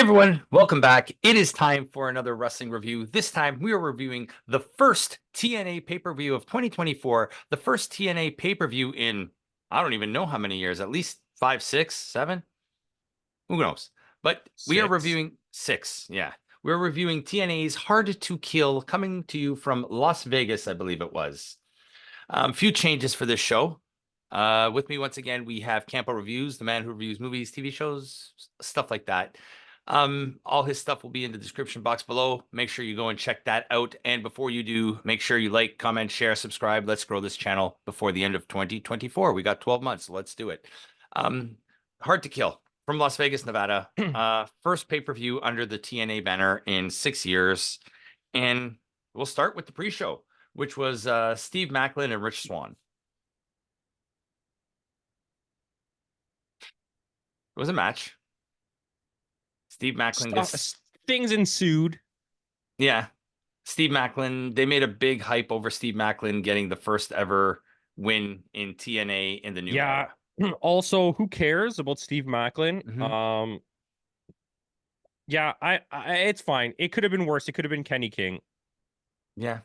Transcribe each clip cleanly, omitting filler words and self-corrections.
everyone, welcome back. It is time for another wrestling review. This time we are reviewing the first TNA pay-per-view of 2024, the first TNA pay-per-view in, I don't even know how many years, at least 5, 6, 7, who knows? But we are reviewing 6, yeah. We're reviewing TNA's Hard to Kill, coming to you from Las Vegas, I believe it was. A few changes for this show. With me once again, we have Campo.Reviews, the man who reviews movies, TV shows, stuff like that. All his stuff will be in the description box below. Make sure you go and check that out. And before you do, make sure you like, comment, share, subscribe. Let's grow this channel before the end of 2024. We got 12 months, so let's do it. Hard to Kill from Las Vegas, Nevada. First pay-per-view under the TNA banner in 6 years. And we'll start with the pre-show, which was Steve Maclin and Rich Swann. It was a match. Steve Maclin gets... Things ensued. Yeah. Steve Maclin, they made a big hype over Steve Maclin getting the first ever win in TNA in the new era. Also, who cares about Steve Maclin? Mm-hmm. Yeah, I it's fine. It could have been worse. It could have been Kenny King. Yeah.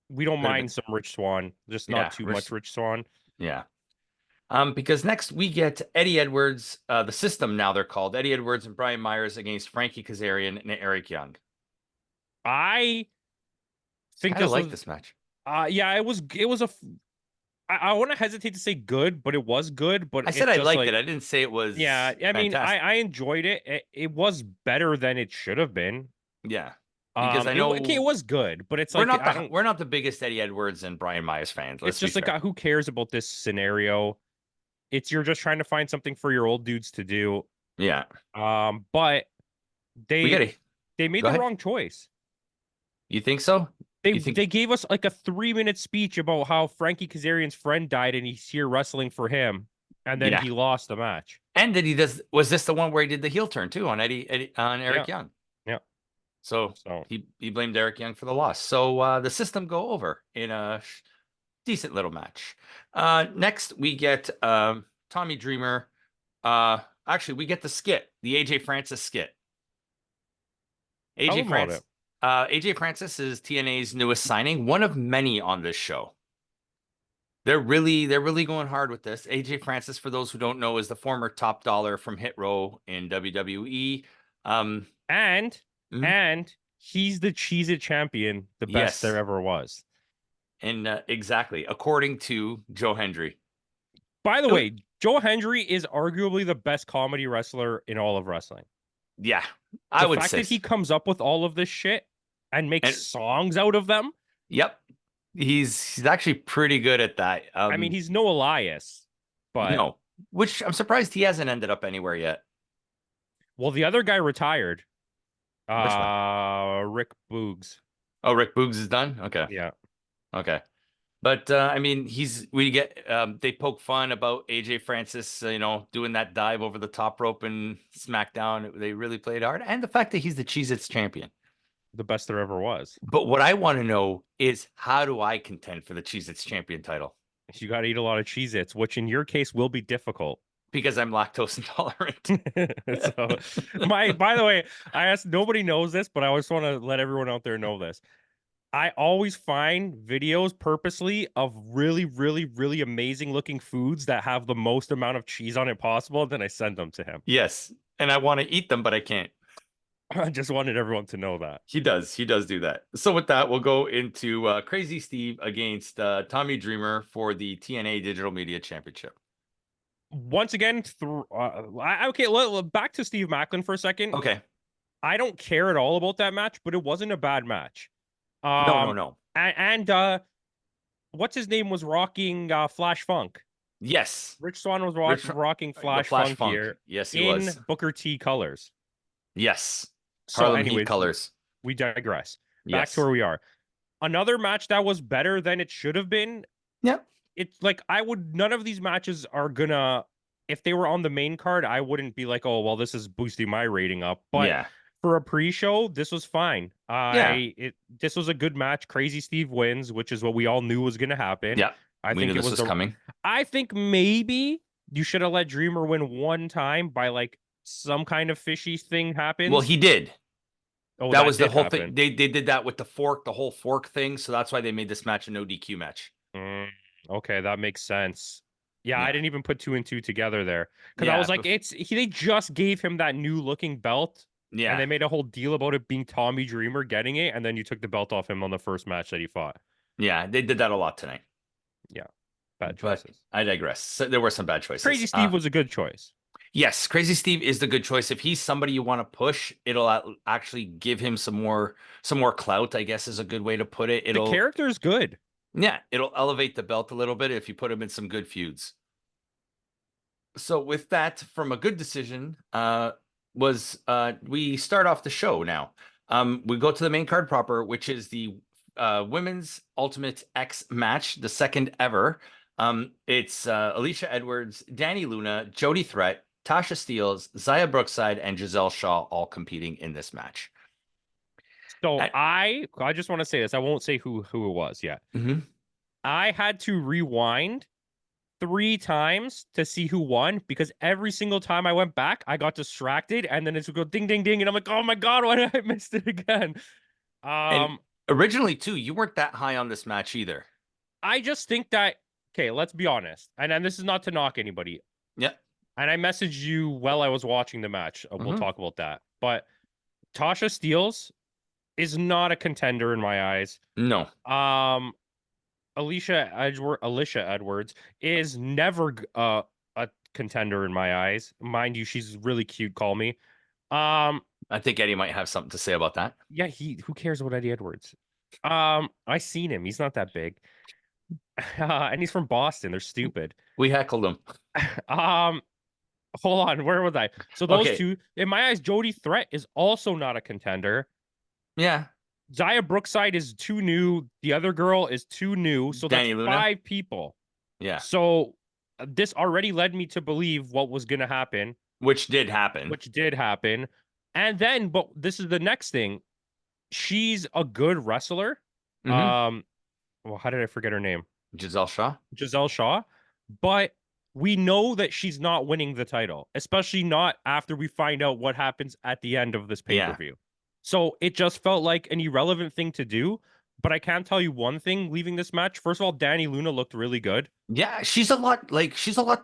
We don't mind some Rich Swann, just not too much Rich Swann. Yeah. Because next we get Eddie Edwards, the System now they're called, Eddie Edwards and Brian Myers against Frankie Kazarian and Eric Young. I think I like this match. Yeah, it was I want to hesitate to say good, but it was good. But I said I liked it. I didn't say it was. Yeah, I mean, I enjoyed it. It was better than it should have been. Yeah. Because I know it was good, but it's we're not the biggest Eddie Edwards and Brian Myers fans. It's just like who cares about this scenario? You're just trying to find something for your old dudes to do. Yeah. But they made the wrong choice. You think so? They gave us like a 3-minute speech about how Frankie Kazarian's friend died and he's here wrestling for him, and then he lost the match. And was this the one where he did the heel turn too on Eric Young? Yeah. So he blamed Eric Young for the loss. So the System go over in a decent little match. Next we get Tommy Dreamer. Actually, we get the skit, the AJ Francis skit. AJ Francis is TNA's newest signing, one of many on this show. They're really going hard with this. AJ Francis, for those who don't know, is the former top dollar from Hit Row in WWE. And he's the Cheez-It champion, the best there ever was. And exactly, according to Joe Hendry. By the way, Joe Hendry is arguably the best comedy wrestler in all of wrestling. Yeah, I would say. The fact that he comes up with all of this shit and makes songs out of them. Yep. He's actually pretty good at that. I mean, he's no Elias, but... No, which I'm surprised he hasn't ended up anywhere yet. Well, the other guy retired. Rick Boogs. Oh, Rick Boogs is done? Okay. Yeah. Okay. But, I mean, they poke fun about AJ Francis, doing that dive over the top rope in SmackDown. They really played hard. And the fact that he's the Cheez-Its champion. The best there ever was. But what I want to know is, how do I contend for the Cheez-Its champion title? You got to eat a lot of Cheez-Its, which in your case will be difficult. Because I'm lactose intolerant. By the way, nobody knows this, but I just want to let everyone out there know this. I always find videos purposely of really, really, really amazing looking foods that have the most amount of cheese on it possible. Then I send them to him. Yes. And I want to eat them, but I can't. I just wanted everyone to know that. He does do that. So with that, we'll go into Crazy Steve against Tommy Dreamer for the TNA Digital Media Championship. Once again, back to Steve Maclin for a second. Okay. I don't care at all about that match, but it wasn't a bad match. No. And what's his name was rocking Flash Funk. Yes. Rich Swann was rocking Flash Funk here. Yes, he was. In Booker T colors. Yes. So Harlem Heat colors. We digress. Back to where we are. Another match that was better than it should have been. Yep. It's like none of these matches are gonna, if they were on the main card, I wouldn't be like, oh, well, this is boosting my rating up. But for a pre-show, this was fine. This was a good match. Crazy Steve wins, which is what we all knew was going to happen. Yeah, we knew this was coming. I think maybe you should have let Dreamer win one time by like some kind of fishy thing Well, happens. he did. Oh, That that was the did whole thing. happen. They did that with the fork, the whole fork thing. So that's why they made this match a no DQ match. Okay, that makes sense. Yeah, I Yeah. didn't even put two and two together there because I Yeah. was like, they just gave him that new looking belt, and Yeah. they made a whole deal about it being Tommy Dreamer getting it, and then you took the belt off him on the first match that he fought. Yeah. They did that a lot tonight. Yeah, bad But choices. I digress. So there were some bad choices. Crazy Steve was a good choice. Yes, Crazy Steve is the good choice. If he's somebody you want to push, it'll actually give him some more clout, I guess is a good way to put it. The character is good. Yeah, it'll elevate the belt a little bit if you put him in some good feuds. So with that, from a good decision, was we start off the show now. We go to the main card proper, which is the women's Ultimate X match, the second ever. It's Alicia Edwards, Danny Luna, Jody Threat, Tasha Steeles, Zaya Brookside, and Giselle Shaw all competing in this match. So I just want to say this. I won't say who it was yet. I had to rewind 3 times to see who won because every single time I went back, I got distracted and then it would go ding ding ding and I'm like, oh my god, why did I miss it again? And originally too, you weren't that high on this match either. I just think that okay, let's be honest, and this is not to knock anybody. Yeah. And I messaged you while I was watching the match. We'll talk about that. But Tasha Steeles is not a contender in my eyes. No. Alicia Edwards is never a contender in my eyes. Mind you, she's really cute. Call me. I think Eddie might have something to say about that. Yeah, who cares about Eddie Edwards? I seen him. He's not that big. And he's from Boston. They're stupid. We heckled him. Hold on, where was I? So those two, in my eyes, Jody Threat is also not a contender. Yeah. Zaya Brookside is too new. The other girl is too new. So Danny that's Luna? 5 people. Yeah. So this already led me to believe what was going to happen. Which did happen. And then, but this is the next thing. She's a good wrestler. Well, how did I forget her name? Giselle Shaw. But we know that she's not winning the title, especially not after we find out what happens at the end of this pay-per-view. Yeah. So it just felt like an irrelevant thing to do. But I can tell you one thing leaving this match. First of all, Danny Luna looked really good. Yeah, she's a lot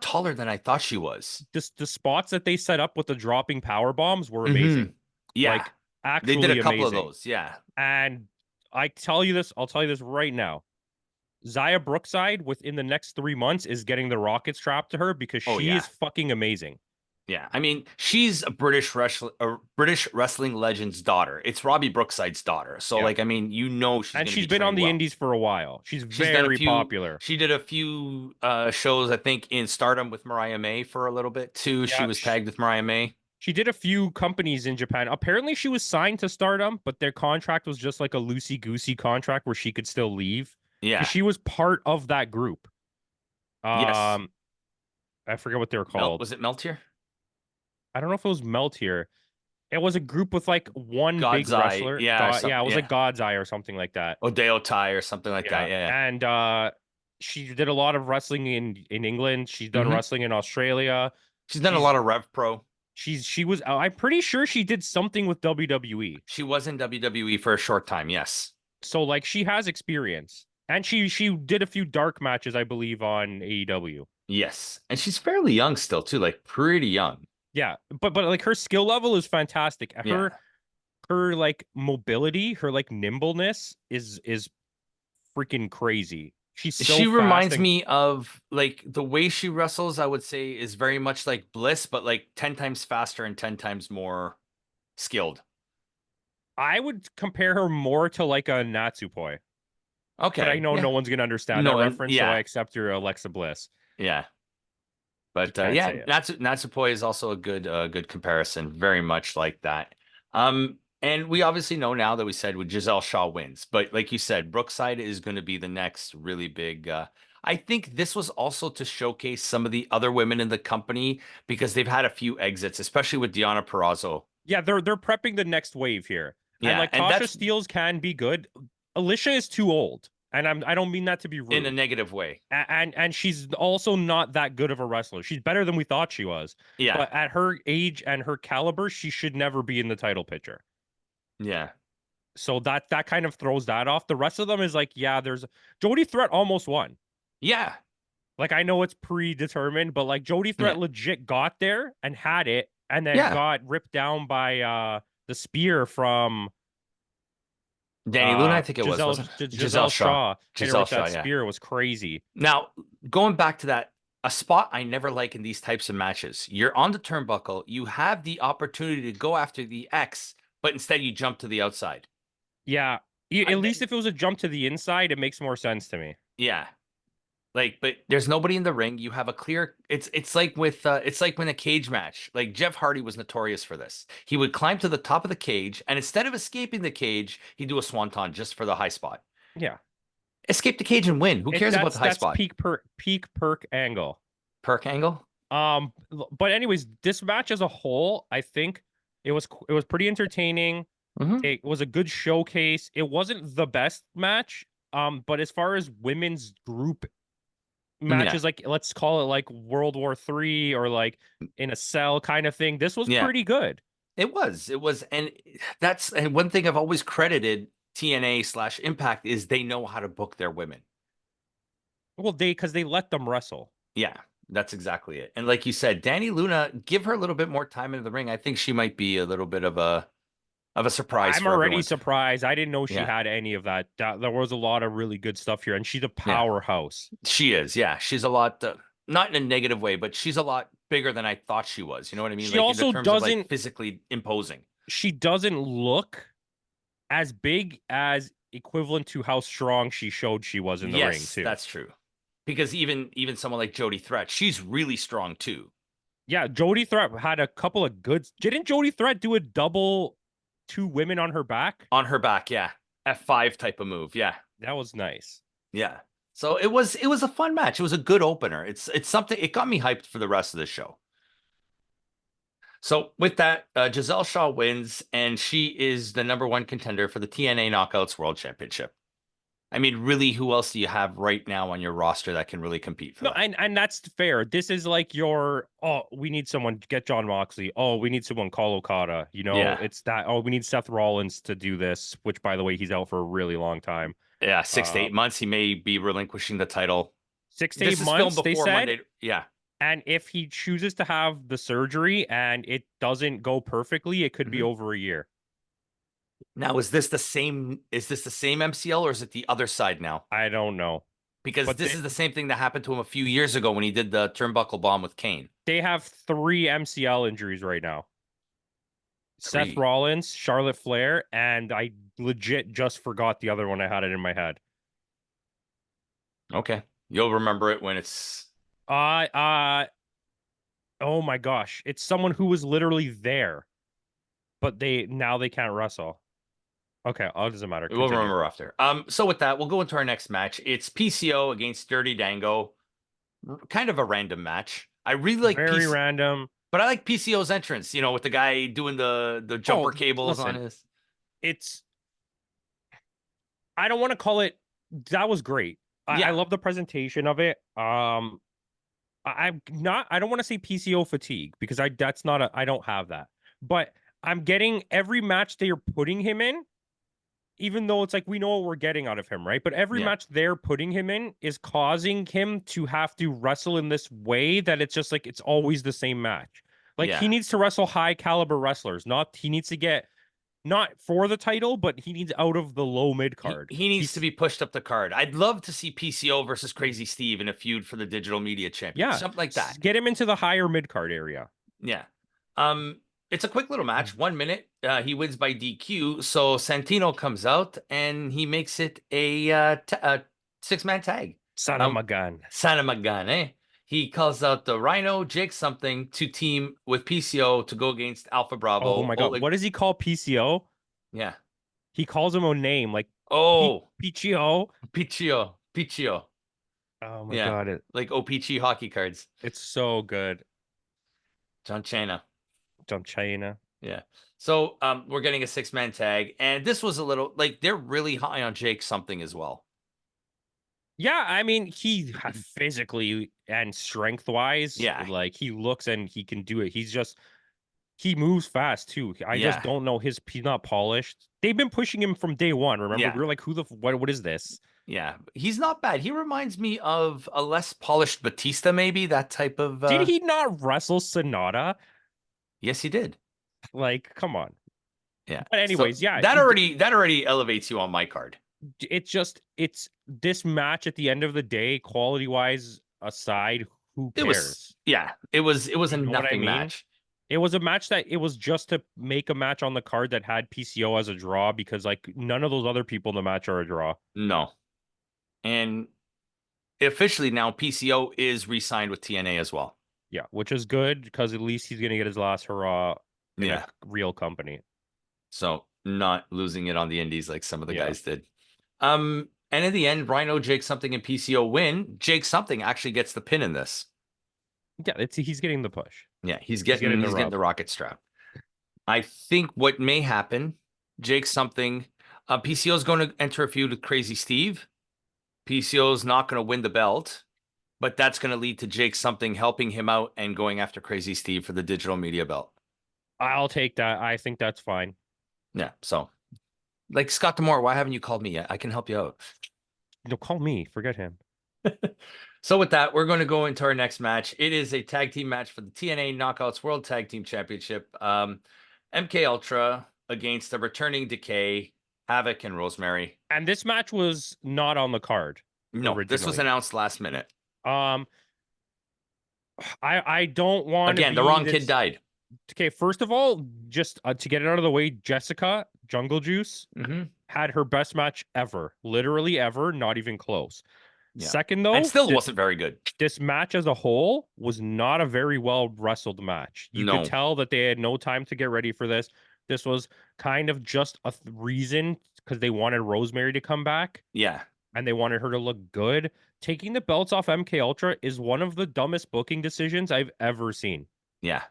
taller than I thought she was. The spots that they set up with the dropping power bombs were amazing. Yeah. Like actually they did a couple amazing. of those, yeah. And I'll tell you this right now. Zaya Brookside within the next 3 months is getting the rocket strapped to her because she is fucking amazing. Yeah, I mean, she's a British wrestling legend's daughter. It's Robbie Brookside's daughter. So, like, I mean, she's been on the indies for a while. She's very popular. She did a few shows, I think, in Stardom with Mariah May for a little bit too. She was tagged with Mariah May. She did a few companies in Japan. Apparently, she was signed to Stardom, but their contract was just like a loosey-goosey contract where she could still leave. Yeah, she was part of that group. Yes, I forget what they were called. Was it Meltier? I don't know if it was Meltier. It was a group with like one big wrestler. Yeah, it was like God's Eye or something like that. Odeo Tai or something like that. Yeah. And she did a lot of wrestling in England. She's done wrestling in Australia. She's done a lot of Rev Pro. She was. I'm pretty sure she did something with WWE. She was in WWE for a short time. Yes. So like she has experience, and she did a few dark matches, I believe, on AEW. Yes, and she's fairly young still too, like pretty young. Yeah, but like her skill level is fantastic. Her like mobility, her like nimbleness is freaking crazy. She reminds me of like the way she wrestles, I would say, is very much like Bliss, but like 10 times faster and 10 times more skilled. I would compare her more to like a Natsupoi. Okay. But I know no one's gonna understand that reference, so I accept your Alexa Bliss. Yeah. But Natsupoi is also a good comparison, very much like that. And we obviously know now that we said with Giselle Shaw wins, but like you said, Brookside is going to be the next really big. I think this was also to showcase some of the other women in the company because they've had a few exits, especially with Deonna Purrazzo. Yeah, they're prepping the next wave here. Yeah, and like Tasha Steeles can be good. Alicia is too old. And I don't mean that to be in a rude. negative way. And she's also not that good of a wrestler. She's better than we thought she was. Yeah. But at her age and her caliber, she should never be in the title picture. Yeah. So that kind of throws that off. The rest of them is like, yeah, there's Jody Threat almost won. Yeah. Like I know it's predetermined, but like Jody Yeah. Threat legit got there and had it, and then Yeah. got ripped down by the spear from Danny Luna, I think it was, wasn't it? Giselle Giselle Shaw. Shaw. Hit her Giselle with Shaw, that yeah. spear was crazy. Now, going back to that, a spot I never like in these types of matches. You're on the turnbuckle, you have the opportunity to go after the X, but instead you jump to the outside. Yeah. At least if it was a jump to the inside, it makes more sense to me. Yeah. Like, but there's nobody in the ring. You have a clear. It's like with it's like when a cage match. Like Jeff Hardy was notorious for this. He would climb to the top of the cage, and instead of escaping the cage, he'd do a swanton just for the high spot. Yeah. Escape the cage and win. Who cares about the high That's spot? peak perk angle. Perk angle. But anyways, this match as a whole, I think it was pretty entertaining. Mm-hmm. It was a good showcase. It wasn't the best match. But as far as women's group Yeah. matches, like let's call it like World War III or like in a cell kind of thing, this was Yeah. pretty good. It was. It was, and that's and one thing I've always credited TNA/Impact is they know how to book their women. Well, because they let them wrestle. Yeah, that's exactly it. And like you said, Danny Luna, give her a little bit more time in the ring. I think she might be a little bit of a surprise I'm for already everyone. surprised. I didn't know she Yeah. had any of that. There was a lot of really good stuff here, and she's a Yeah. powerhouse. She is. Yeah. She's a lot, not in a negative way, but she's a lot bigger than I thought she was. You know what I mean? She Like in the also terms of like doesn't. physically imposing. She doesn't look as big as equivalent to how strong she showed she was in the ring Yes, too. that's true. Because even someone like Jody Threat, she's really strong too. Yeah, Jody Threat had a couple of good. Didn't Jody Threat do a double two women on her back? On her back, yeah. F5 type of move. Yeah. That was nice. Yeah. So it was a fun match. It was a good opener. It's something, it got me hyped for the rest of the show. So with that, Giselle Shaw wins, and she is the #1 contender for the TNA Knockouts World Championship. I mean, really, who else do you have right now on your roster that can really compete for No, that? and that's fair. This is like your we need someone to get John Moxley. Oh, we need someone call Okada. You know, Yeah. it's that. Oh, we need Seth Rollins to do this. Which, by the way, he's out for a really long time. Yeah, 6 to 8 Uh, months. He may be relinquishing the title. 6 to 8 This is filmed months, they before said. Monday. Yeah. And if he chooses to have the surgery and it doesn't go perfectly, it could be over a year. Now, is this the same? Is this the same MCL or is it the other side now? I don't know. Because But this is the same thing that happened to him a few years ago when he did the turnbuckle bomb with Kane. they have 3 MCL injuries right now. 3. Seth Rollins, Charlotte Flair, and I legit just forgot the other one. I had it in my head. Okay. You'll remember it when it's Oh my gosh. It's someone who was literally there, but they can't wrestle. Okay, it doesn't matter. we'll Continue. remember after. So with that, we'll go into our next match. It's PCO against Dirty Dango. Kind of a random match. I really like Very random. but I like PCO's entrance, you know, with the guy doing the jumper cables on listen, his. It's I don't want to call it that was great. I Yeah. love the presentation of it. I'm not I don't want to say PCO fatigue because that's not I don't have that. But I'm getting every match they are putting him in, even though it's like we know what we're getting out of him, right? But every Yeah. match they're putting him in is causing him to have to wrestle in this way that it's just like it's always the same match. Like Yeah. he needs to wrestle high caliber wrestlers, not he needs to get not for the title, but he needs out of the low mid card. He needs to be pushed up the card. I'd love to see PCO versus Crazy Steve in a feud for the digital media champion. Yeah, Something like that. Get him into the higher mid card area. Yeah. It's a quick little match, 1 minute. He wins by DQ. So Santino comes out and he makes it a 6-man tag. Son of a gun. Son of a gun, eh? He calls out the Rhino, Jake something to team with PCO to go against Alpha Bravo. Oh my god, what does he call PCO? Yeah. He calls him a name like PCO. PCO. Oh my god, like OPC hockey cards. It's so good. John Cena. Yeah. So we're getting a 6-man tag, and this was a little like they're really high on Jake something as well. Yeah, I mean, he physically and strength wise, Yeah, like he looks and he can do it. He moves fast too. I just yeah, don't know he's not polished. They've been pushing him from day one. Remember, we yeah, were like, what is this? yeah. He's not bad. He reminds me of a less polished Batista, maybe that type of. Did he not wrestle Sonata? Yes, he did. Like, come on. Yeah. But So anyways, yeah, that already elevates you on my card. it's this match at the end of the day, quality wise aside, who It was cares? yeah. It was a You know what I nothing mean? match. It was a match that it was just to make a match on the card that had PCO as a draw because like none of those other people in the match are a draw. No. And officially now PCO is re-signed with TNA as well. Yeah, which is good because at least he's gonna get his last hurrah in a Yeah. real company. So not losing it on the indies like some of the Yeah. guys did. And in the end, Rhino, Jake Something, and PCO win. Jake Something actually gets the pin in this. Yeah, he's getting the push. Yeah, he's He's getting getting the he's getting rub. the rocket strap. I think what may happen, Jake Something, PCO is going to enter a feud with Crazy Steve. PCO is not going to win the belt, but that's going to lead to Jake Something helping him out and going after Crazy Steve for the digital media belt. I'll take that. I think that's fine. Yeah, so like Scott Demore, why haven't you called me yet? I can help you out. No, call me. Forget him. So with that, we're going to go into our next match. It is a tag team match for the TNA Knockouts World Tag Team Championship. MK Ultra against the returning Decay, Havoc, and Rosemary. And this match was not on the card No, this was originally. announced last minute. Um, I don't want to Again, the be wrong kid this. died. Okay, first of all, just to get it out of the way, Jessica Jungle Juice had her best match ever, literally ever, not even close. Yeah. Second, And though, still wasn't very good. this match as a whole was not a very well wrestled match. You could No. tell that they had no time to get ready for this. This was kind of just a reason because they wanted Rosemary to come back Yeah. and they wanted her to look good. Taking the belts off MK Ultra is one of the dumbest booking decisions I've ever seen. Yeah.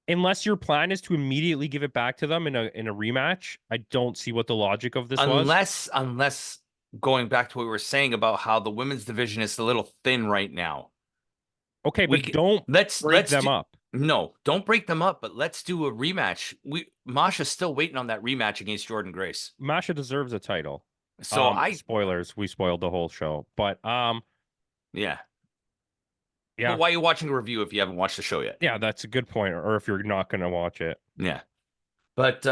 Unless your plan is to immediately give it back to them in a rematch, I don't see what the logic of this was. Unless going back to what we were saying about how the women's division is a little thin right now. Okay, but don't break them up. No, don't break them up, but let's do a rematch. Masha's still waiting on that rematch against Jordan Grace. Masha deserves a title. So spoilers, we spoiled the whole show. But yeah. Yeah. But why are you watching a review if you haven't watched the show yet? Yeah, that's a good point. Or if you're not gonna watch it. Yeah. But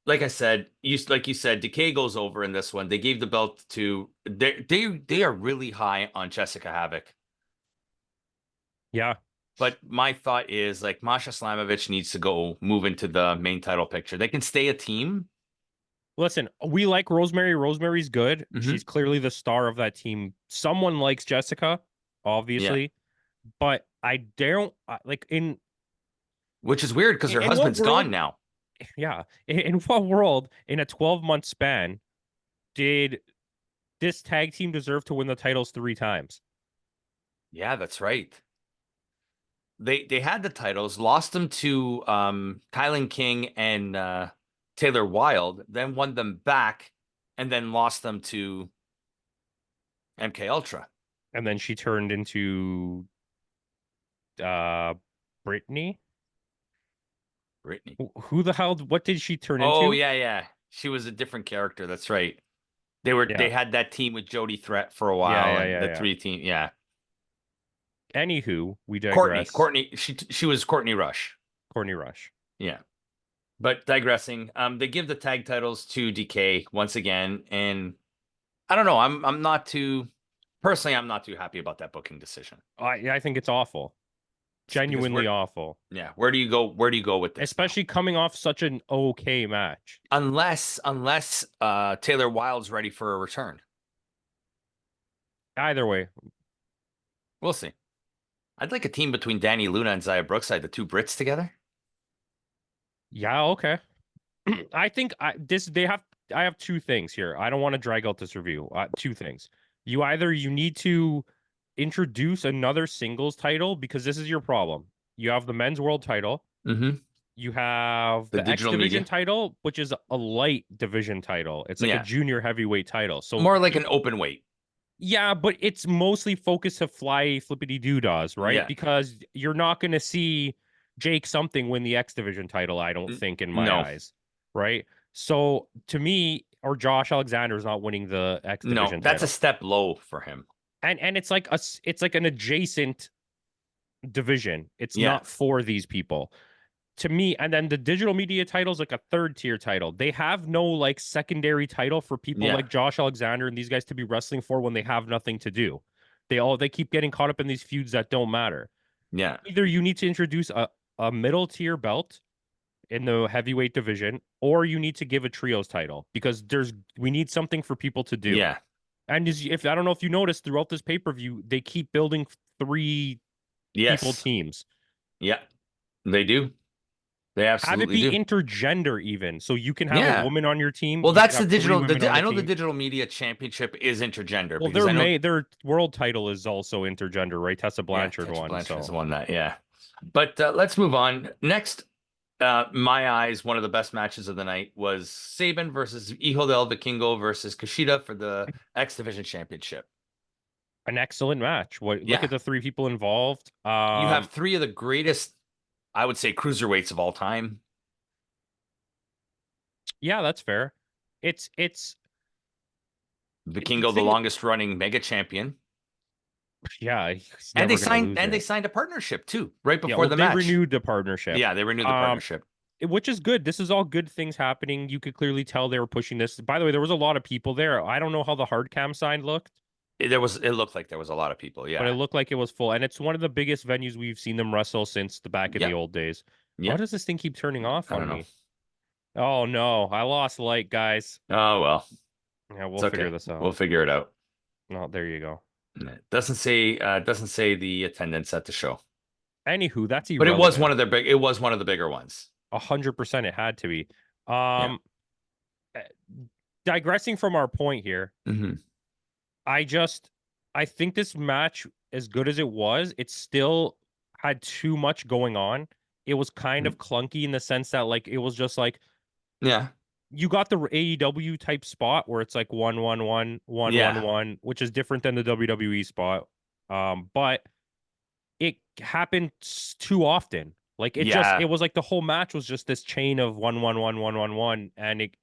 like I said, like you said, Decay goes over in this one. They gave the belt to they are really high on Jessica Havoc. Yeah. But my thought is like Masha Slamovich needs to go move into the main title picture. They can stay a team. Listen, we like Rosemary. Rosemary's good. She's clearly the star of that team. Someone likes Jessica, obviously, but I don't like in. Which is weird because her husband's gone now. Yeah. In what world, in a 12-month span, did this tag team deserve to win the titles 3 times? Yeah, that's right. They had the titles, lost them to Kylan King and Taylor Wilde, then won them back, and then lost them to MK Ultra. And then she turned into Brittany. Brittany. Who the hell? What did she turn into? Oh yeah. She was a different character. That's right. They had that team with Jody Threat for a while, and the 3 team. Yeah. Anywho, we digress. Courtney. She was Courtney Rush. Courtney Rush. Yeah. But digressing, they give the tag titles to DK once again, and I don't know. I'm not too happy about that booking decision. I think it's awful. Genuinely awful. Yeah. Where do you go with this? Especially coming off such an okay match. Unless Taylor Wilde's ready for a return. Either way. We'll see. I'd like a team between Danny Luna and Zaya Brookside, the 2 Brits together. Yeah, okay. I think I have 2 things here. I don't want to drag out this review. 2 things. You need to introduce another singles title because this is your problem. You have the men's world title. You have the X division title, which is a light division title. It's like a junior heavyweight title. So more like an open weight. Yeah, but it's mostly focused to fly flippity doodads, right? Yeah. Because you're not going to see Jake something win the X Division title, I don't think, in my No, eyes, right? So to me, or Josh Alexander is not winning the X no, Division that's a title, step low for him. and it's like an adjacent division. It's Yeah. not for these people. To me, and then the digital media title is like a third tier title. They have no like secondary title for people Yeah. like Josh Alexander and these guys to be wrestling for when they have nothing to do. They keep getting caught up in these feuds that don't matter. Yeah. Either you need to introduce a middle tier belt in the heavyweight division, or you need to give a trios title because we need something for people to do. Yeah. And if I don't know if you noticed throughout this pay-per-view, they keep building three people Yes. teams. Yeah. They do. They Have it absolutely be do. intergender even, so you can have a Yeah. woman on your team. Well, You can that's the have three digital. women on I the know the team. digital media championship is intergender Well, because I know. their world title is also intergender, right? Tessa Yeah, Blanchard Tetra won. Blanchard has So won that. Yeah. But let's move on. Next, my eyes, one of the best matches of the night was Saban versus Hijo del Vikingo versus Kushida for the X Division Championship. an excellent match. Look Yeah. at the three people involved. You have three of the greatest, I would say, cruiserweights of all time. Yeah, that's fair. It's the Vikingo, the thing. longest running mega champion. Yeah, he's And they never gonna signed lose and they it. signed a partnership too, right Yeah, before well, the they match. renewed the partnership. Yeah, they renewed the Um, partnership. which is good. This is all good things happening. You could clearly tell they were pushing this. By the way, there was a lot of people there. I don't know how the hard cam sign looked, It looked like there was a lot of people. but it Yeah. looked like it was full. And it's one of the biggest venues we've seen them wrestle since the back in the Yep. old days. Why Yep. does this thing keep turning off I on don't know. me? Oh no, I lost light, guys. Oh well. Yeah, we'll It's figure okay. this We'll out. figure it out. Oh, there you go. It doesn't say the attendance at the show. Anywho, that's But irrelevant. it was one of the bigger ones. 100% it had to be. Yeah. Eh, digressing from our point here, Hmm. I just I think this match, as good as it was, it still had too much going on. It was kind of clunky in the sense that like it was just like Yeah. you got the AEW type spot where it's like 1 1 1 1 1 Yeah. 1, which is different than the WWE spot. But it happened too often. Like it Yeah. was like the whole match was just this chain of 1 1 1 1 1 1, and it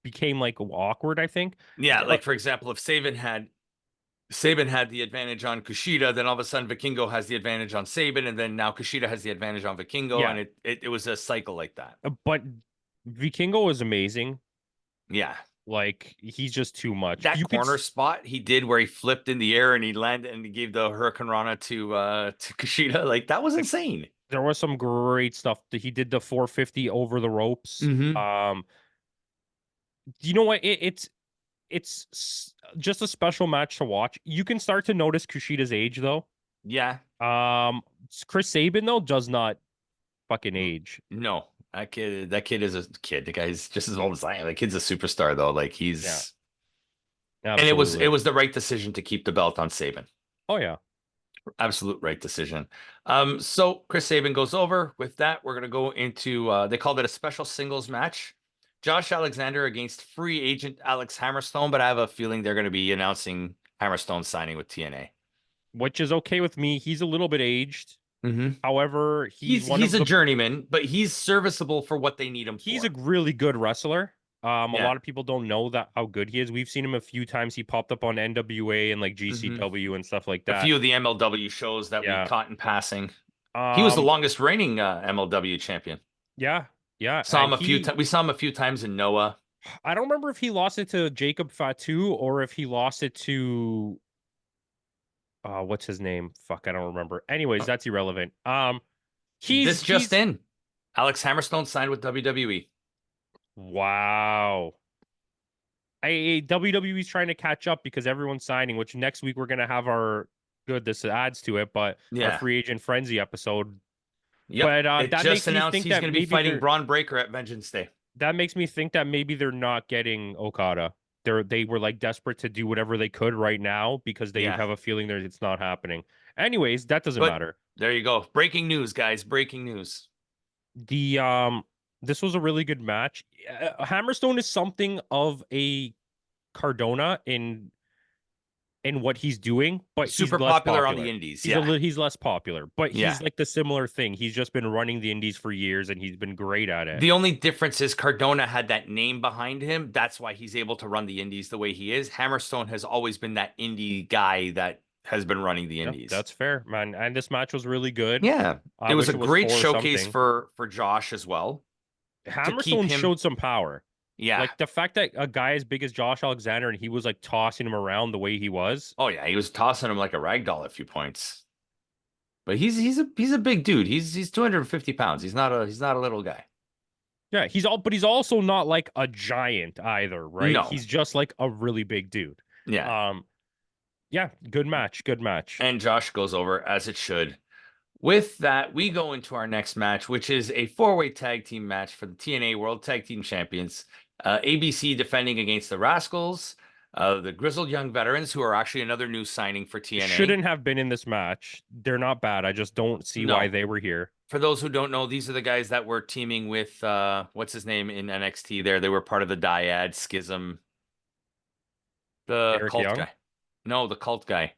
became like awkward, I think. Yeah. Like for example, if Saban had the advantage on Kushida, then all of a sudden Vikingo has the advantage on Saban, and then now Kushida has the advantage on Vikingo, Yeah, and it was a cycle like that. but Vikingo was amazing. Yeah. Like he's just too much. That You could corner spot he did where he flipped in the air and he landed and he gave the Hurricane Rana to Kushida, like that was like insane. there was some great stuff that he did, the 450 over the ropes. Hmm. You know what? Just a special match to watch. You can start to notice Kushida's age though. Yeah. Um, Chris Sabin though does not fucking age. No, that kid is a kid. The guy's just as old as I am. The kid's a superstar though. Like Yeah, he's and it absolutely. was the right decision to keep the belt on Saban. Oh yeah. Absolute right decision. So Chris Saban goes over. With that, we're gonna go into they called it a special singles match. Josh Alexander against free agent Alex Hammerstone, but I have a feeling they're gonna be announcing Hammerstone signing with TNA. Which is okay with me. He's a little bit aged. Mm-hmm. However, He's a journeyman, but he's serviceable for what they need him he's a for. really good wrestler. A Yeah. lot of people don't know that how good he is. We've seen him a few times. He popped up on NWA and like Hmm. GCW and stuff like A that. few of the MLW shows that we Yeah. caught in passing. He was the Um. longest reigning MLW champion. Yeah. Yeah. Saw And him a few times. We saw him a few times in Noah. I don't remember if he lost it to Jacob Fatu or if he lost it to what's his name? Fuck, I don't remember. Anyways, that's irrelevant. This just He's in. Alex Hammerstone signed with WWE. wow. WWE's trying to catch up because everyone's signing, which next week we're gonna have our good, this adds to it, but our Yeah. free agent frenzy episode. Yep. But It that just makes me announced think he's that going to be maybe fighting Braun Breaker at Vengeance Day. that makes me think that maybe they're not getting Okada. They were like desperate to do whatever they could right now because they Yeah. have a feeling that it's not happening. Anyways, that doesn't But matter. there you go. Breaking news, guys. Breaking news. The this was a really good match. Hammerstone is something of a Cardona in in what he's doing, but he's Super less popular on the popular. indies. He's Yeah. he's less popular, but Yeah. he's like the similar thing. He's just been running the indies for years and he's been great at it. The only difference is Cardona had that name behind him. That's why he's able to run the indies the way he is. Hammerstone has always been that indie guy that has been running the Yeah, indies. that's fair, man. And this match was really good. Yeah. I It was wish a it was great four or showcase something. for Josh as well to keep Hammerstone him. showed some power. Yeah. Like the fact that a guy as big as Josh Alexander and he was like tossing him around the way he was. Oh yeah, he was tossing him like a rag doll at a few points. But he's a big dude. He's 250 pounds. He's not a little guy. Yeah, but he's also not like a giant either, right? No. He's just like a really big dude. Yeah. Um, yeah, good match, good match. And Josh goes over as it should. With that, we go into our next match, which is a four-way tag team match for the TNA World Tag Team Champions. ABC defending against the Rascals, the Grizzled Young Veterans, who are actually another new signing for TNA. Shouldn't have been in this match. They're not bad. I just don't see why they were here. For those who don't know, these are the guys that were teaming with what's his name in NXT there. They were part of the Dyad Schism. The Eric cult Young? guy. No, the cult guy.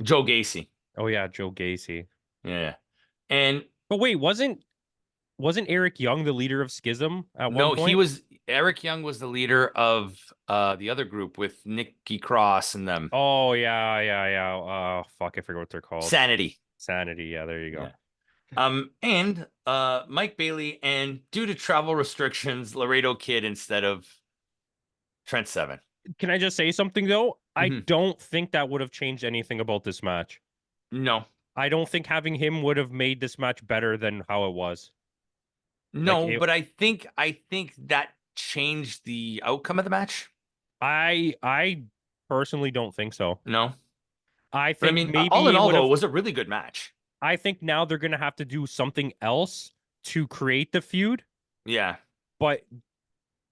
Joe Gacy. Oh yeah, Joe Gacy. Yeah. And But wait, wasn't Eric Young the leader of Schism at one no, point? Eric Young was the leader of the other group with Nikki Cross and them. Oh yeah. Fuck, I forget what they're called. Sanity. Sanity, yeah, there you go. Yeah. And Mike Bailey, and due to travel restrictions, Laredo Kid instead of Trent Seven. Can I just say something though? I don't think that would have changed anything about this match. No. I don't think having him would have made this match better than how it was. No, but I think that changed the outcome of the match. I personally don't think so. No. I But I think mean, maybe all in all, though, it was a really good match. I think now they're gonna have to do something else to create the feud. Yeah. But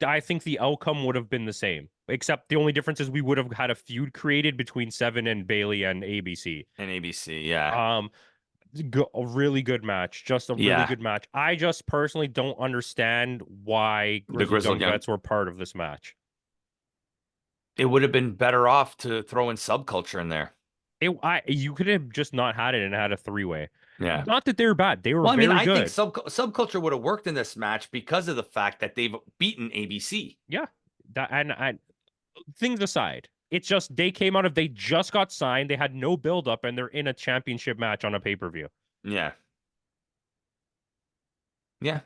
I think the outcome would have been the same, except the only difference is we would have had a feud created between Seven and Bailey and ABC. And ABC, yeah. A really good match, just a really good match. I just personally don't understand why the Grizzled Young Vets were part of this match. It would have been better off to throw in subculture in there. You could have just not had it and had a three-way. Yeah. Not that they're bad. They were well, I mean, very I good. think subculture would have worked in this match because of the fact that they've beaten ABC. Yeah. And things aside, it's just they just got signed, they had no build-up, and they're in a championship match on a pay-per-view. Yeah. Yeah.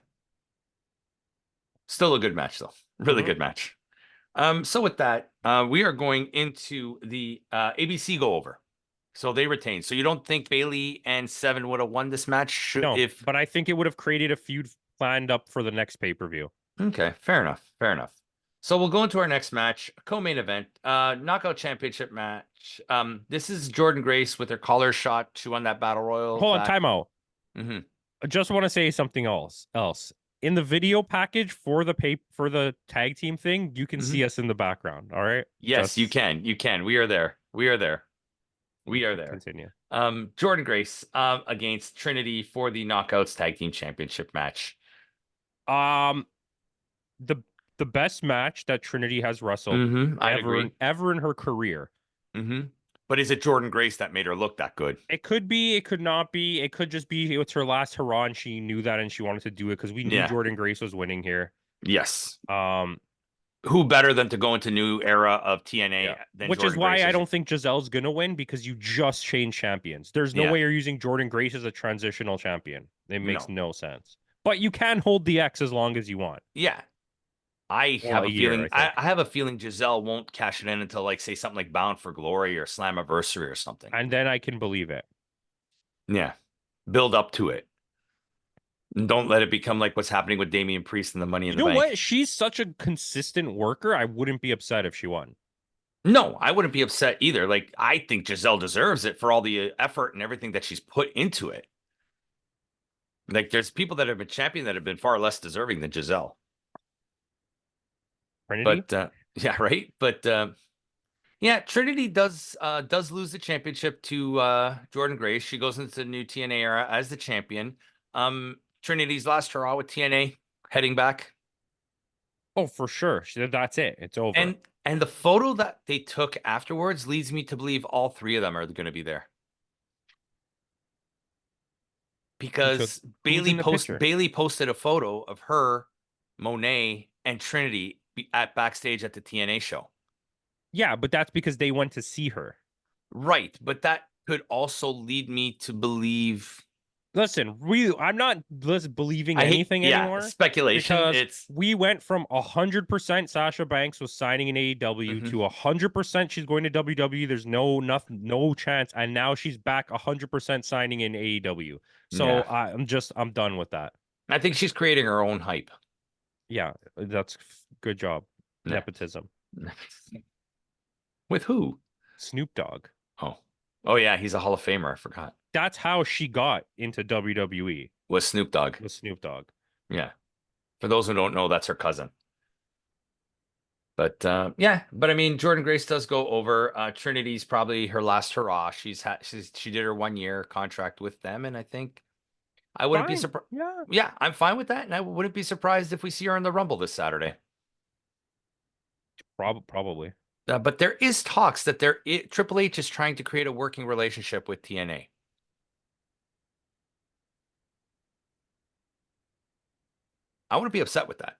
Still a good match, though. Really good match. So with that, we are going into the ABC go over. So they retained. So you don't think Bailey and Seven would have won this match? No, but I think it would have created a feud planned up for the next pay-per-view. Okay, fair enough. Fair enough. So we'll go into our next match, co-main event, knockout championship match. This is Jordan Grace with her collar shot. She won that battle royal. Hold on, timeout. I just want to say something else. In the video package for the tag team thing, you can see us in the background. All right. Yes, you can. You can. We are there. We are there. We are there. Continue. Jordan Grace against Trinity for the Knockouts Tag Team Championship match. The best match that Trinity has wrestled ever in her career. But is it Jordan Grace that made her look that good? It could be. It could not be. It could just be it's her last hurrah and she knew that and she wanted to do it because we knew Jordan Grace was winning here. Yes. Who better than to go into new era of TNA than Which Jordan is why Grace I don't think Giselle's gonna win because you just changed champions. There's no way you're using Jordan Grace as a transitional champion. It makes no sense. But you can hold the X as long as you want. Yeah. I have a feeling I have a feeling Giselle won't cash it in until like say something like Bound for Glory or Slammiversary or something. And then I can believe it. Yeah. Build up to it. And don't let it become like what's happening with Damian Priest and the Money in the Bank. You know what? She's such a consistent worker. I wouldn't be upset if she won. No, I wouldn't be upset either. Like, I think Giselle deserves it for all the effort and everything that she's put into it. Like, there's people that have been champion that have been far less deserving than Giselle. Trinity? But, yeah, right? But, yeah, Trinity does lose the championship to Jordan Grace. She goes into the new TNA era as the champion. Trinity's last hurrah with TNA heading back. Oh, for sure. That's it. It's over. And And the photo that they took afterwards leads me to believe all three of them are going to be there. Who took Because who's in the picture? Bailey posted a photo of her, Monet, and Trinity at backstage at the TNA show. Yeah, but that's because they went to see her. Right, but that could also lead me to believe. Listen, I'm not believing I hate, anything yeah, anymore speculation. because It's we went from 100% Sasha Banks was signing in AEW mhm. to 100% she's going to WWE. There's no chance, and now she's back 100% signing in AEW. So Yeah. I'm done with that. I think she's creating her own hype. Yeah, that's good job. Yeah. Nepotism. With who? Snoop Dogg. Oh. Oh yeah, he's a Hall of Famer. I forgot. That's how she got into WWE Was Snoop Dogg. with Snoop Dogg. Yeah. For those who don't know, that's her cousin. But yeah, but I mean, Jordan Grace does go over. Trinity's probably her last hurrah. She did her 1 year contract with them, and I think I wouldn't be Fine. surprised. Yeah. Yeah, I'm fine with that, and I wouldn't be surprised if we see her in the Rumble this Saturday. Probably. But there is talks that Triple H is trying to create a working relationship with TNA. I wouldn't be upset with that.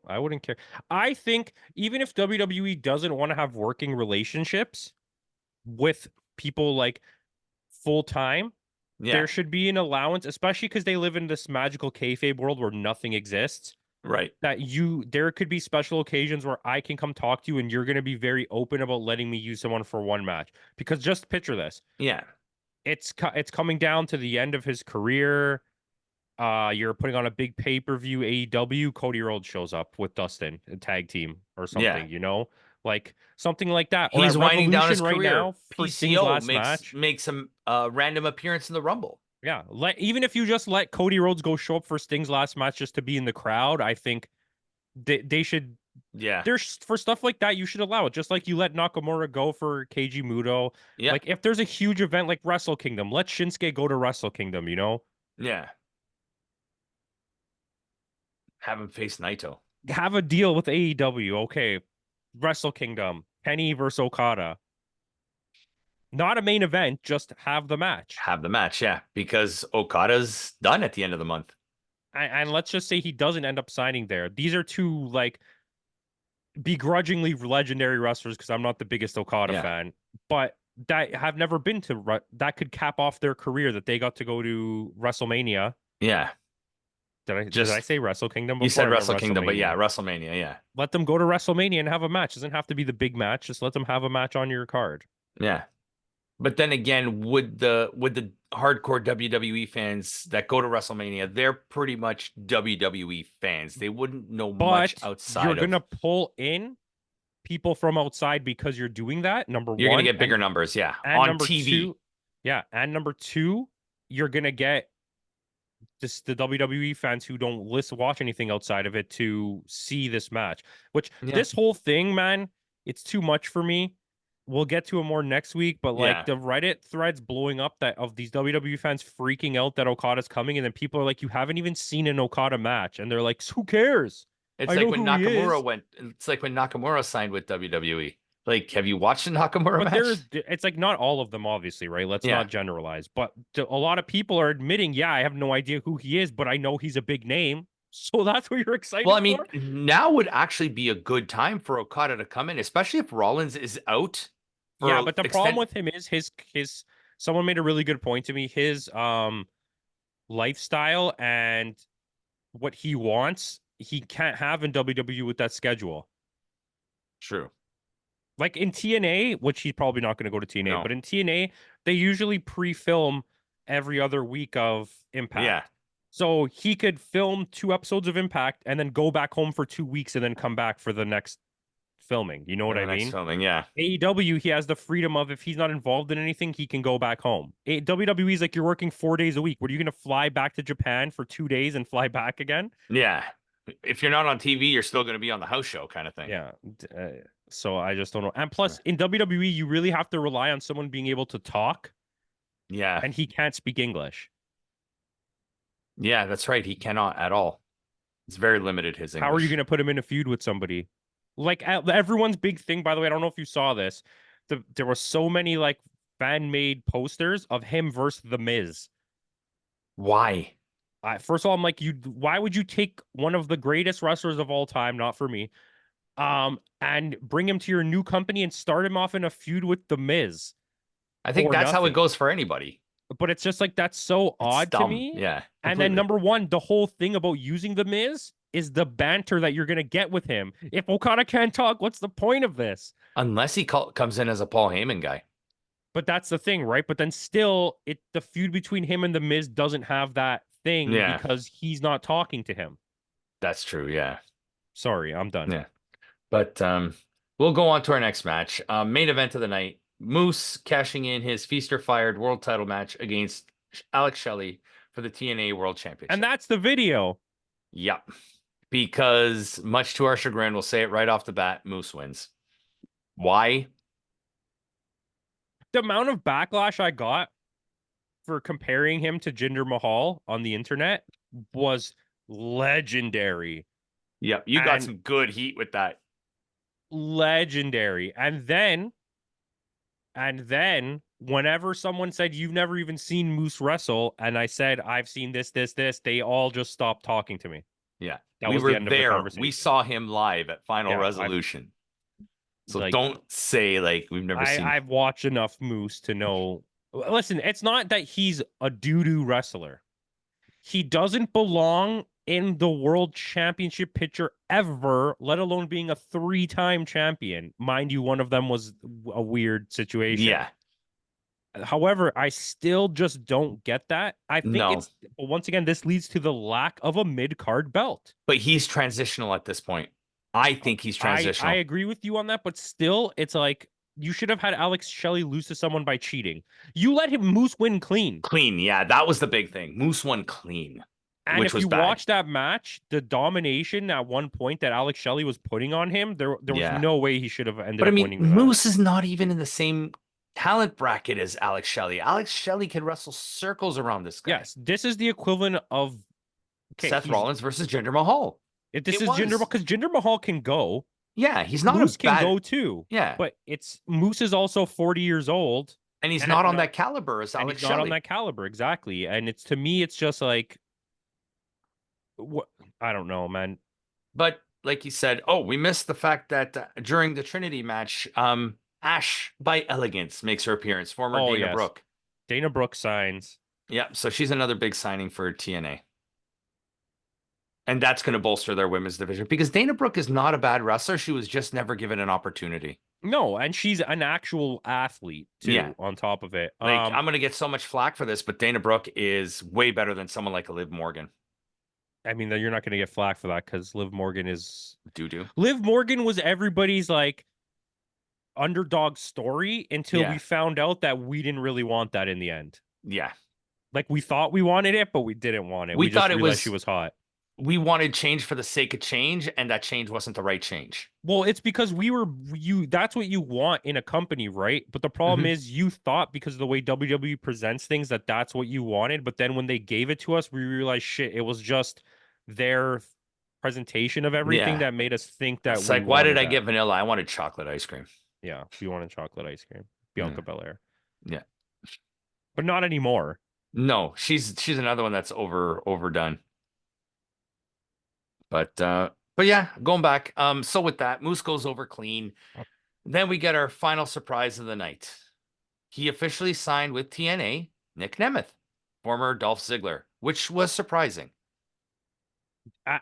I wouldn't care. I think even if WWE doesn't want to have working relationships with people like full time, Yeah, there should be an allowance, especially because they live in this magical kayfabe world where nothing exists. right. That there could be special occasions where I can come talk to you and you're going to be very open about letting me use someone for one match. Because just picture this. Yeah, It's coming down to the end of his career. You're putting on a big pay-per-view AEW. Cody Rhodes shows up with Dustin, a tag team or yeah. something, like something like that. Or at He's winding down his Revolution right career. now for Sting's PCO last match. makes a random appearance in the Rumble. Yeah, even if you just let Cody Rhodes go show up for Sting's last match just to be in the crowd, I think they should. Yeah, There's for stuff like that, you should allow it. Just like you let Nakamura go for Keiji Muto. yeah, Like if there's a huge event like Wrestle Kingdom, let Shinsuke go to Wrestle Kingdom. yeah. Have him face Naito. Have a deal with AEW. Okay, Wrestle Kingdom, Kenny versus Okada. Not a main event, just have the match. Have the match, yeah, because Okada's done at the end of the month. And let's just say he doesn't end up signing there. These are two like begrudgingly legendary wrestlers because I'm not the biggest Okada fan, but that have never been to that could cap off their career that they got to go to WrestleMania. Yeah. Did I say Wrestle Kingdom before? You said Wrestle Kingdom, but yeah, WrestleMania, yeah. Let them go to WrestleMania and have a match. It doesn't have to be the big match. Just let them have a match on your card. Yeah. But then again, would the hardcore WWE fans that go to WrestleMania, they're pretty much WWE fans. They wouldn't know much outside you're gonna pull in people from outside because you're doing that. You're gonna get bigger numbers, yeah, on TV. And number two, you're gonna get just the WWE fans who don't watch anything outside of it to see this match. Which this whole thing, man, it's too much for me. We'll get to it more next week, but like the Reddit threads blowing up that of these WWE fans freaking out that Okada's coming, and then people are like, "You haven't even seen an Okada match," and they're like, "Who cares?" It's like when Nakamura went. It's like when Nakamura signed with WWE. Like, have you watched the Nakamura match? It's like not all of them, obviously, right? Let's not generalize, but a lot of people are admitting, yeah, I have no idea who he is, but I know he's a big name. So that's what you're excited for? Well, I mean, now would actually be a good time for Okada to come in, especially if Rollins is out. Yeah, but the problem with him is his someone made a really good point to me. His lifestyle and what he wants, he can't have in WWE with that schedule. True. Like in TNA, which he's probably not going to go to TNA, but in TNA, they usually pre-film every other week of Impact. Yeah. So he could film 2 episodes of Impact and then go back home for 2 weeks and then come back for the next filming. You know what I mean? Next filming, yeah. AEW, he has the freedom of if he's not involved in anything, he can go back home. WWE is like you're working 4 days a week. What are you going to fly back to Japan for 2 days and fly back again? Yeah. If you're not on TV, you're still going to be on the house show kind of thing. Yeah. So I just don't know. And plus, in WWE, you really have to rely on someone being able to talk. Yeah. And he can't speak English. Yeah, that's right. He cannot at all. It's very limited, his English. How are you going to put him in a feud with somebody? Like everyone's big thing, by the way, I don't know if you saw this. There were so many like fan-made posters of him versus The Miz. Why? First of all, I'm like, why would you take one of the greatest wrestlers of all time, not for me, and bring him to your new company and start him off in a feud with The Miz I think for that's how it nothing? goes for anybody. But it's just like that's so It's odd to dumb. me. Yeah, And then completely. number one, the whole thing about using The Miz is the banter that you're gonna get with him. If Okada can't talk, what's the point of this? Unless he comes in as a Paul Heyman guy. But that's the thing, right? But then still, the feud between him and The Miz doesn't have that thing Yeah, because he's not talking to him. that's true. Yeah. Sorry, I'm done. Yeah. But we'll go on to our next match. Main event of the night. Moose cashing in his Feast or Fired world title match against Alex Shelley for the TNA World And Championship. that's the video. Yep. Because much to our chagrin, we'll say it right off the bat, Moose wins. Why? The amount of backlash I got for comparing him to Jinder Mahal on the internet was legendary. Yep. You got some good heat with that. Legendary. And then whenever someone said you've never even seen Moose wrestle, and I said I've seen this, they all just stopped talking to me. Yeah. That We was were the end of the there. conversation. We saw him live at Final Yeah, Resolution. So like, don't say like we've never seen. I've watched enough Moose to know. Listen, it's not that he's a doo-doo wrestler. He doesn't belong in the world championship picture ever, let alone being a 3-time champion. Mind you, one of them was a weird situation. Yeah. However, I still just don't get that. I think No. it's, once again, this leads to the lack of a mid-card belt. But he's transitional at this point. I think he's transitional. I agree with you on that, but still, it's like you should have had Alex Shelley lose to someone by cheating. You let him Moose win clean. Clean, yeah, that was the big thing. Moose won clean, And which if was you bad. watch that match, the domination at one point that Alex Shelley was putting on him, there was no way he should have ended But I up mean, winning the Moose match. is not even in the same talent bracket as Alex Shelley. Alex Shelley can wrestle circles around this guy. Yes, this is the equivalent of Seth Rollins versus Jinder Mahal. If this is Jinder, because Jinder Mahal can go. Yeah, he's not Moose a bad... can go too. Yeah, but Moose is also 40 years old, and he's not on that caliber as Alex Shelley. Not on that caliber, exactly. And it's, to me, it's just like, what, I don't know, man. But like you said, we missed the fact that during the Trinity match, Ash by Elegance makes her appearance. Former Dana Brooke. Dana Brooke signs. Yeah, so she's another big signing for TNA. And that's going to bolster their women's division because Dana Brooke is not a bad wrestler. She was just never given an opportunity. No, and she's an actual athlete too, on top of it. Like, I'm going to get so much flack for this, but Dana Brooke is way better than someone like Liv Morgan. I mean, you're not going to get flack for that because Liv Morgan is doo-doo. Liv Morgan was everybody's like underdog story until we found out that we didn't really want that in the end. Yeah. Like, we thought we wanted it, but we didn't want it. We thought just realized she was hot. We wanted change for the sake of change, and that change wasn't the right change. Well, it's because that's what you want in a company, right? But the problem is you thought, because of the way WWE presents things, that that's what you wanted. But then when they gave it to us, we realized, shit, it was just their presentation of everything that made us think that it's like, why did I get vanilla? I wanted chocolate ice cream. Yeah, we wanted chocolate ice cream. Bianca Belair. Yeah. But not anymore. No, she's another one that's overdone. But yeah, going back. So with that, Moose goes over clean. Then we get our final surprise of the night. He officially signed with TNA, Nick Nemeth, former Dolph Ziggler, which was surprising.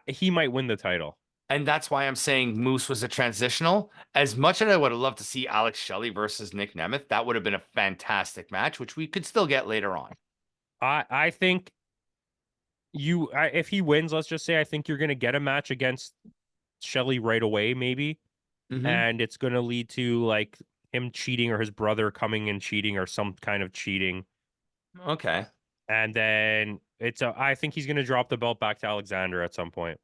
He might win the title. And that's why I'm saying Moose was a transitional. As much as I would have loved to see Alex Shelley versus Nick Nemeth, that would have been a fantastic match, which we could still get later on. I think if he wins, let's just say, I think you're going to get a match against Shelley right away, maybe. And it's going to lead to like him cheating or his brother coming and cheating or some kind of cheating. Okay. And then I think he's going to drop the belt back to Alexander at some point.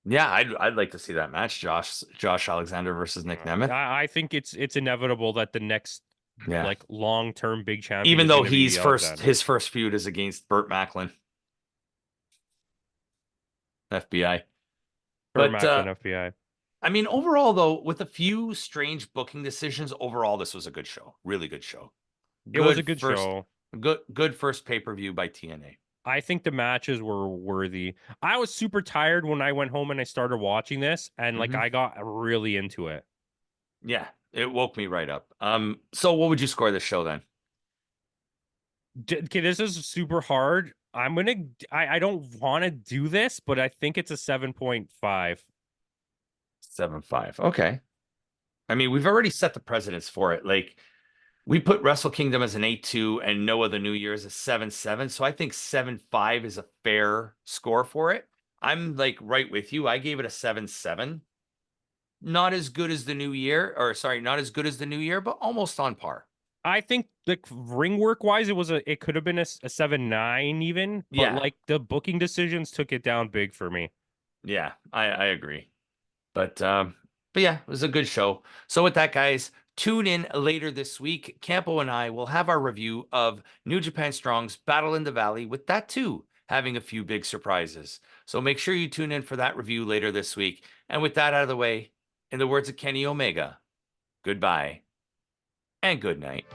Yeah, I'd like to see that match, Josh Alexander versus Nick Nemeth. I think it's inevitable that the next like long-term big champion, even though his first feud is against Burt Macklin. FBI. Burt Macklin, FBI. I mean, overall, though, with a few strange booking decisions, overall, this was a good show. Really good show. It was a Good good first, show. good first pay-per-view by TNA. I think the matches were worthy. I was super tired when I went home and I started watching this, and like Mhm. I got really into it. Yeah, it woke me right up. So what would you score this show then? Okay, this is super hard. I don't want to do this, but I think it's a 7.5. 7.5. Okay. I mean, we've already set the precedence for it. Like we put Wrestle Kingdom as an 8.2 and Noah the New Year as a 7.7. So I think 7.5 is a fair score for it. I'm like right with you. I gave it a 7.7. Not as good as the New Year, or sorry, not as good as the New Year, but almost on par. I think like ring work wise, it could have been a 7.9 even, but Yeah. like the booking decisions took it down big for me. Yeah, I agree. But yeah, it was a good show. So with that, guys, tune in later this week. Campo and I will have our review of New Japan Strong's Battle in the Valley, with that too having a few big surprises. So make sure you tune in for that review later this week. And with that out of the way, in the words of Kenny Omega, goodbye and good night.